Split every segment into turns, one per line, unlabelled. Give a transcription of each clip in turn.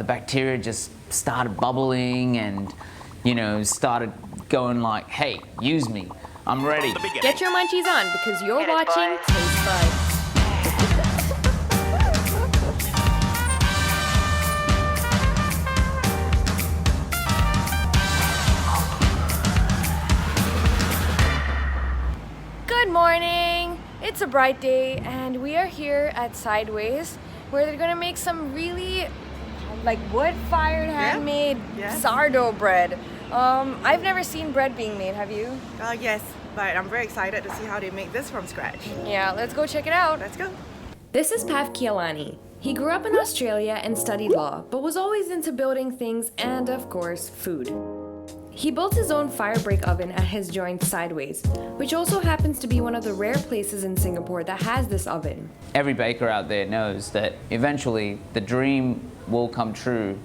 the bacteria just started bubbling and, started going like, hey, use me. I'm ready.
Get your munchies on because you're watching Taste Buds. Good morning! It's a bright day and we are here at Sideways where they're gonna make some really wood-fired handmade sourdough bread. I've never seen bread being made, have you?
Yes, but I'm very excited to see how they make this from scratch.
Yeah, let's go check it out.
Let's go.
This is Pav Kialani. He grew up in Australia and studied law, but was always into building things and, of course, food. He built his own fire break oven at his joint Sideways, which also happens to be one of the rare places in Singapore that has this oven.
Every baker out there knows that eventually the dream will come true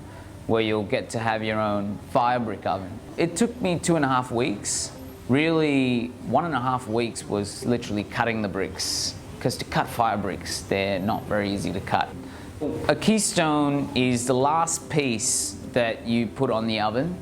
where you'll get to have your own fire brick oven. It took me 2.5 weeks. Really, 1.5 weeks was literally cutting the bricks, because to cut fire bricks, they're not very easy to cut. A keystone is the last piece that you put on the oven,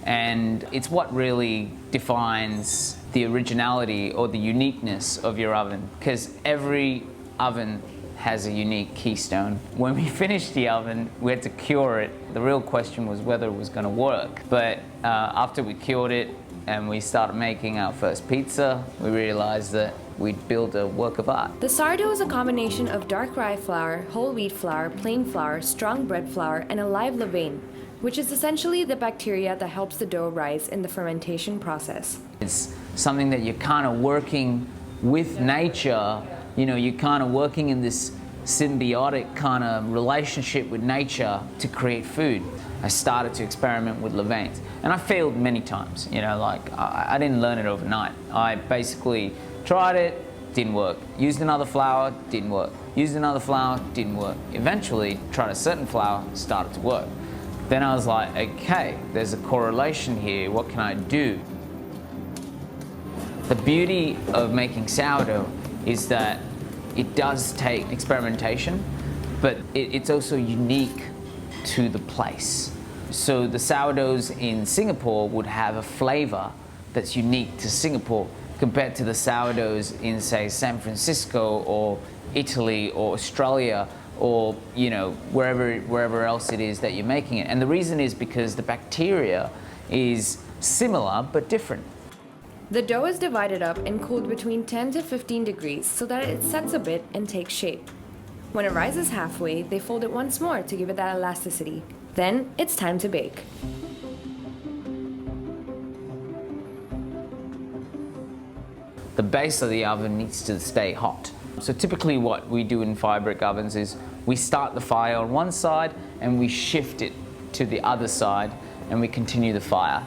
and it's what really defines the originality or the uniqueness of your oven, because every oven has a unique keystone. When we finished the oven, we had to cure it. The real question was whether it was going to work. But after we cured it and we started making our first pizza, we realized that we'd built a work of art.
The sourdough is a combination of dark rye flour, whole wheat flour, plain flour, strong bread flour, and a live levain, which is essentially the bacteria that helps the dough rise in the fermentation process.
It's something that you're kind of working with nature. You're kind of working in this symbiotic kind of relationship with nature to create food. I started to experiment with levains, and I failed many times. I didn't learn it overnight. I basically tried it, didn't work. Used another flour, didn't work. Used another flour, didn't work. Eventually, tried a certain flour, started to work. Then I was like, okay, there's a correlation here. What can I do? The beauty of making sourdough is that it does take experimentation, but it's also unique to the place. So the sourdoughs in Singapore would have a flavor that's unique to Singapore compared to the sourdoughs in, say, San Francisco or Italy or Australia or wherever else it is that you're making it. And the reason is because the bacteria is similar but different.
The dough is divided up and cooled between 10 to 15 degrees so that it sets a bit and takes shape. When it rises halfway, they fold it once more to give it that elasticity. Then it's time to bake.
The base of the oven needs to stay hot. So typically what we do in fire brick ovens is we start the fire on one side and we shift it to the other side and we continue the fire.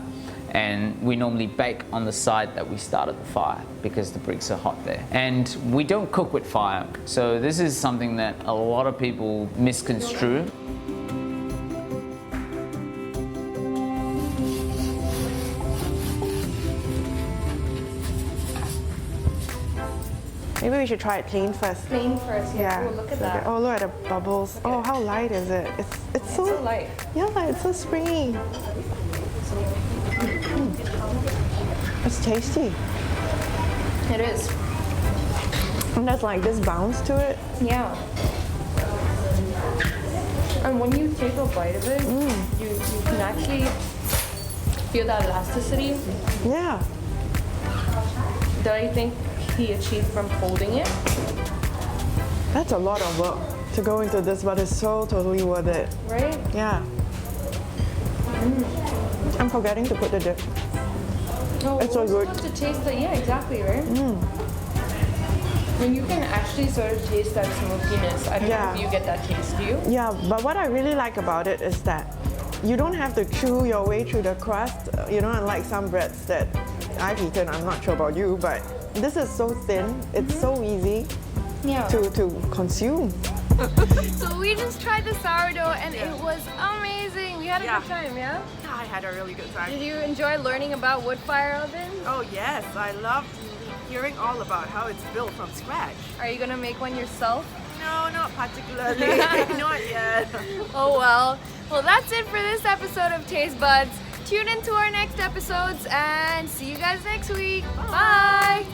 And we normally bake on the side that we started the fire because the bricks are hot there. And we don't cook with fire. So this is something that a lot of people misconstrue.
Maybe we should try it plain first.
Plain first, yeah. Oh, look at that.
Oh, look at the bubbles. Oh, how light is it? It's so
light.
Yeah, it's so springy. It's tasty.
It is.
And there's like this bounce to it.
Yeah. And when you take a bite of it, you can actually feel that elasticity
Yeah.
that I think he achieved from holding it.
That's a lot of work to go into this, but it's so totally worth it.
Right?
Yeah. I'm forgetting to put the dip.
Oh,
It's so
we're
good.
supposed to taste the, yeah, exactly, right? And you can actually sort of taste that smokiness. I don't know if you get that taste, do you?
Yeah, but what I really like about it is that you don't have to chew your way through the crust, unlike some breads that I've eaten. I'm not sure about you, but this is so thin. It's so easy to consume.
So we just tried the sourdough and it was amazing. We had a good time, yeah?
I had a really good time.
Did you enjoy learning about wood fire ovens?
Oh yes, I loved hearing all about how it's built from scratch.
Are you gonna make one yourself?
No, not particularly. Not yet.
Oh well. Well, that's it for this episode of Taste Buds. Tune in to our next episodes and see you guys next week. Bye.